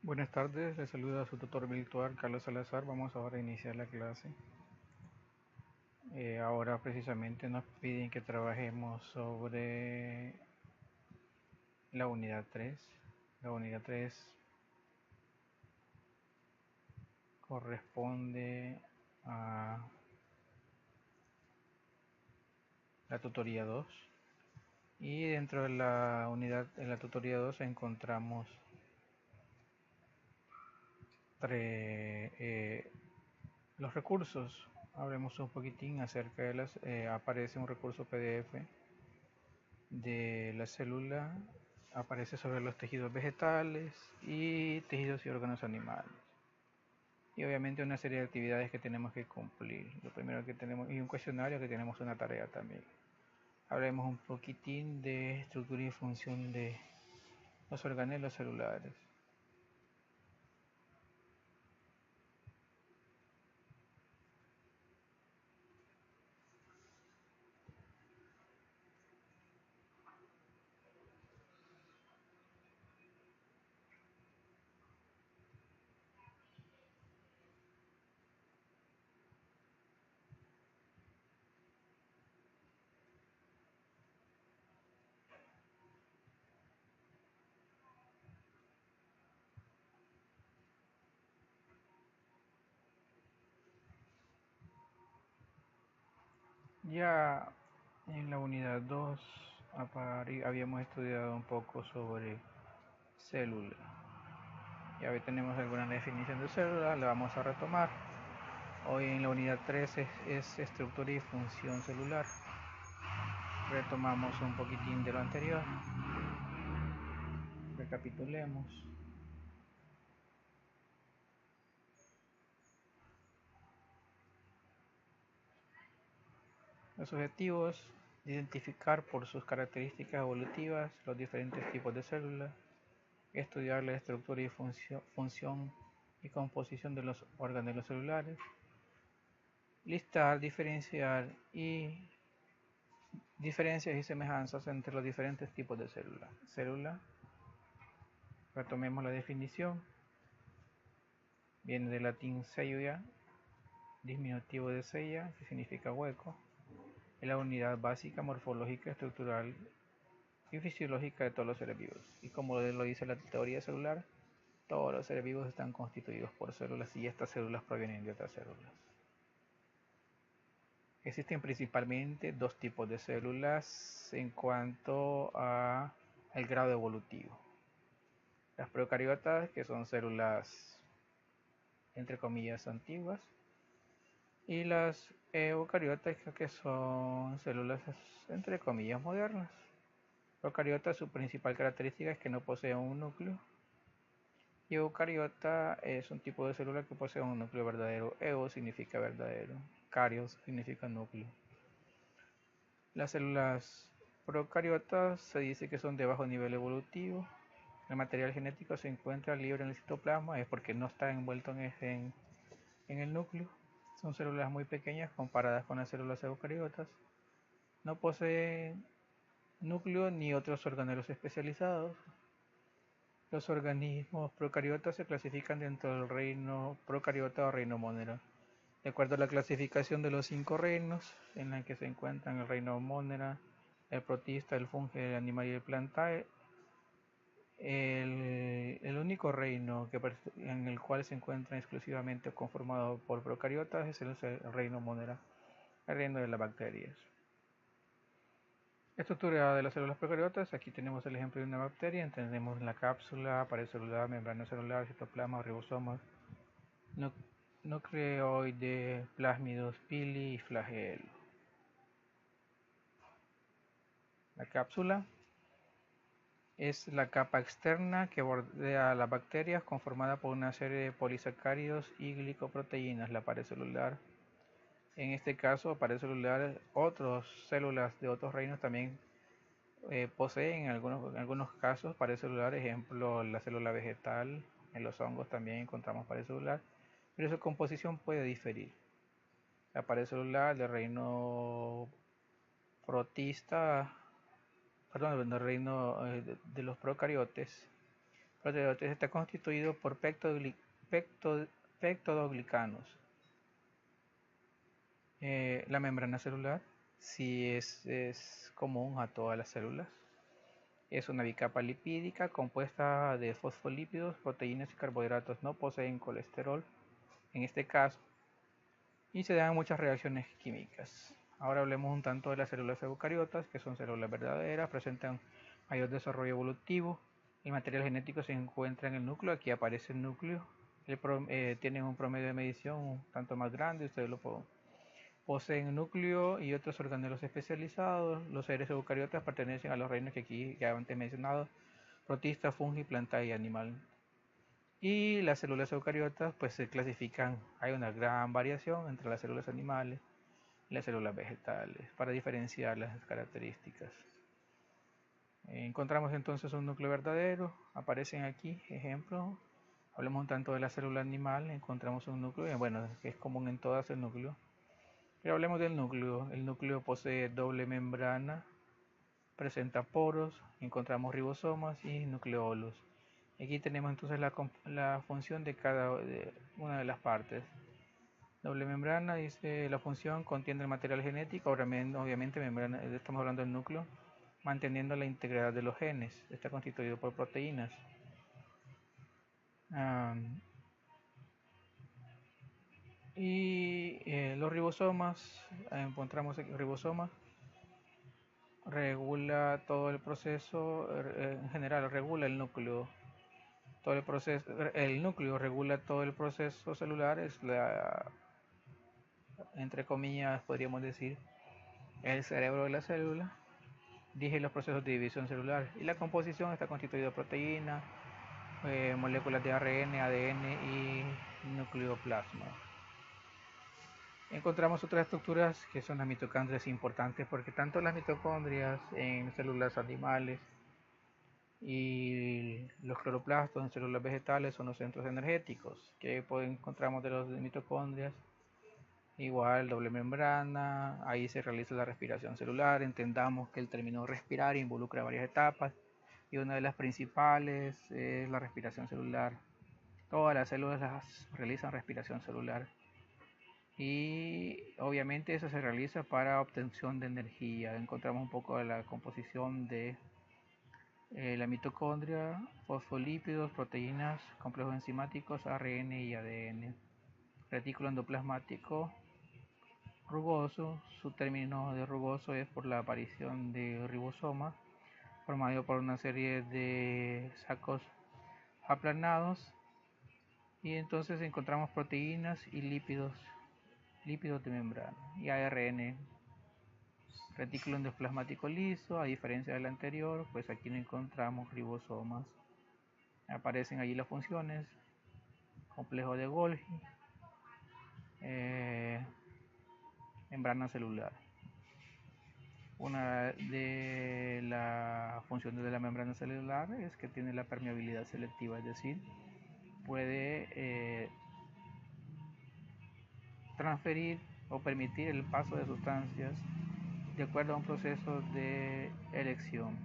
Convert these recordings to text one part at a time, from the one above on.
Buenas tardes, les saluda su tutor virtual Carlos Salazar. Vamos ahora a iniciar la clase. Ahora precisamente nos piden que trabajemos sobre la unidad 3. La unidad 3 corresponde a la tutoría 2 y dentro de la unidad de la tutoría 2 encontramos los recursos. Hablemos un poquitín acerca de las. Aparece un recurso PDF de la célula, aparece sobre los tejidos vegetales y tejidos y órganos animales. Y obviamente una serie de actividades que tenemos que cumplir. Lo primero que tenemos, y un cuestionario que tenemos una tarea también. Hablemos un poquitín de estructura y función de los organelos celulares. Ya en la unidad 2 habíamos estudiado un poco sobre célula. Ya hoy tenemos alguna definición de célula, la vamos a retomar. Hoy en la unidad 3 es estructura y función celular. Retomamos un poquitín de lo anterior. Recapitulemos. Los objetivos: identificar por sus características evolutivas los diferentes tipos de células, estudiar la estructura y función y composición de los organelos celulares, listar, diferencias y semejanzas entre los diferentes tipos de células. Célula, retomemos la definición, viene del latín cellula, diminutivo de cella, que significa hueco. Es la unidad básica, morfológica, estructural y fisiológica de todos los seres vivos. Y como lo dice la teoría celular, todos los seres vivos están constituidos por células y estas células provienen de otras células. Existen principalmente dos tipos de células en cuanto al grado evolutivo. Las procariotas, que son células entre comillas antiguas, y las eucariotas, que son células entre comillas modernas. Procariota, su principal característica es que no posee un núcleo, y eucariota es un tipo de célula que posee un núcleo verdadero. Eu significa verdadero, carios significa núcleo. Las células procariotas se dice que son de bajo nivel evolutivo. El material genético se encuentra libre en el citoplasma, es porque no está envuelto en el núcleo. Son células muy pequeñas comparadas con las células eucariotas. No poseen núcleo ni otros organelos especializados. Los organismos procariotas se clasifican dentro del reino procariota o reino Monera. De acuerdo a la clasificación de los 5 reinos, en la que se encuentran el reino Monera, el protista, el fungi, el animal y el plantae, el único reino en el cual se encuentra exclusivamente conformado por procariotas es el reino Monera, el reino de las bacterias. Estructura de las células procariotas: aquí tenemos el ejemplo de una bacteria. Entendemos la cápsula, pared celular, membrana celular, citoplasma, ribosomas, nucleoide, plásmidos, pili y flagelo. La cápsula es la capa externa que bordea a las bacterias, conformada por una serie de polisacáridos y glicoproteínas. La pared celular, en este caso pared celular, otras células de otros reinos también poseen en algunos casos pared celular. Ejemplo, la célula vegetal. En los hongos también encontramos pared celular, pero su composición puede diferir. La pared celular del reino protista, perdón, del reino de los procariotes proteólitos está constituido por peptoglicanos. La membrana celular sí es común a todas las células. Es una bicapa lipídica compuesta de fosfolípidos, proteínas y carbohidratos. No poseen colesterol en este caso y se dan muchas reacciones químicas. Ahora hablemos un tanto de las células eucariotas, que son células verdaderas, presentan mayor desarrollo evolutivo. El material genético se encuentra en el núcleo. Aquí aparece el núcleo. Tienen un promedio de medición un tanto más grande, ustedes lo pueden. Poseen núcleo y otros organelos especializados. Los seres eucariotas pertenecen a los reinos que aquí ya antes mencionado: protista, fungi, planta y animal. Y las células eucariotas pues se clasifican, hay una gran variación entre las células animales y las células vegetales para diferenciar las características. Encontramos entonces un núcleo verdadero, aparecen aquí ejemplos. Hablemos un tanto de la célula animal, encontramos un núcleo, bueno, que es común en todas el núcleo. Pero hablemos del núcleo. El núcleo posee doble membrana, presenta poros, encontramos ribosomas y nucleolos. Aquí tenemos entonces la función de cada una de las partes. Doble membrana, dice la función, contiene el material genético, obviamente membrana, estamos hablando del núcleo, manteniendo la integridad de los genes. Está constituido por proteínas. Los ribosomas, encontramos ribosomas, regula todo el proceso, en general regula el núcleo. Todo el proceso, el núcleo regula todo el proceso celular, es entre comillas podríamos decir, el cerebro de la célula. Dirige los procesos de división celular y la composición está constituida de proteínas, moléculas de ARN, ADN y nucleoplasma. Encontramos otras estructuras que son las mitocondrias importantes, porque tanto las mitocondrias en células animales y los cloroplastos en células vegetales son los centros energéticos que encontramos de los mitocondrias. Igual doble membrana, ahí se realiza la respiración celular. Entendamos que el término respirar involucra varias etapas y una de las principales es la respiración celular. Todas las células realizan respiración celular y obviamente eso se realiza para obtención de energía. Encontramos un poco de la composición de la mitocondria: fosfolípidos, proteínas, complejos enzimáticos, ARN y ADN. Retículo endoplasmático rugoso. Su término de rugoso es por la aparición de ribosomas formado por una serie de sacos aplanados, y entonces encontramos proteínas y lípidos de membrana y ARN. Retículo endoplasmático liso, a diferencia del anterior, pues aquí no encontramos ribosomas. Aparecen allí las funciones: complejo de Golgi, membrana celular. Una de las funciones de la membrana celular es que tiene la permeabilidad selectiva, es decir, puede transferir o permitir el paso de sustancias de acuerdo a un proceso de elección.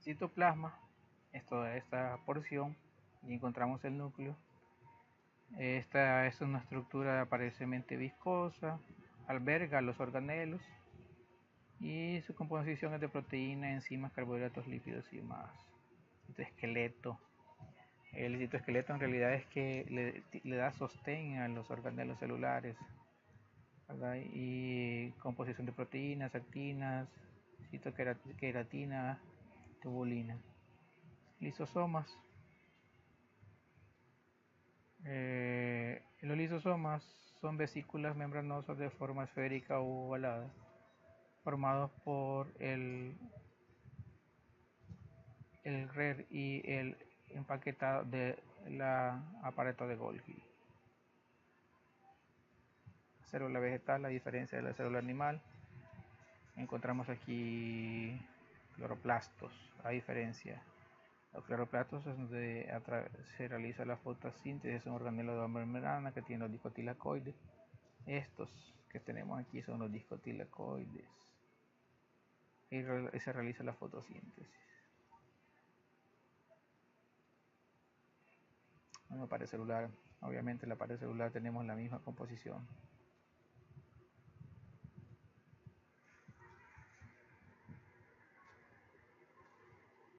Citoplasma es toda esta porción y encontramos el núcleo. Esta es una estructura aparentemente viscosa, alberga los organelos y su composición es de proteínas, enzimas, carbohidratos, lípidos y más. Citoesqueleto. El citoesqueleto en realidad es que le da sostén a los organelos celulares, ¿verdad? Y composición de proteínas, actinas, citoqueratina, tubulina. Lisosomas. Los lisosomas son vesículas membranosas de forma esférica u ovalada, formados por el RER y el empaquetado de la aparato de Golgi. Célula vegetal, a diferencia de la célula animal, encontramos aquí cloroplastos, a diferencia. Los cloroplastos es donde se realiza la fotosíntesis, es un organelo de la membrana que tiene los discotilacoides. Estos que tenemos aquí son los discotilacoides y se realiza la fotosíntesis. una pared celular. Obviamente la pared celular tenemos la misma composición.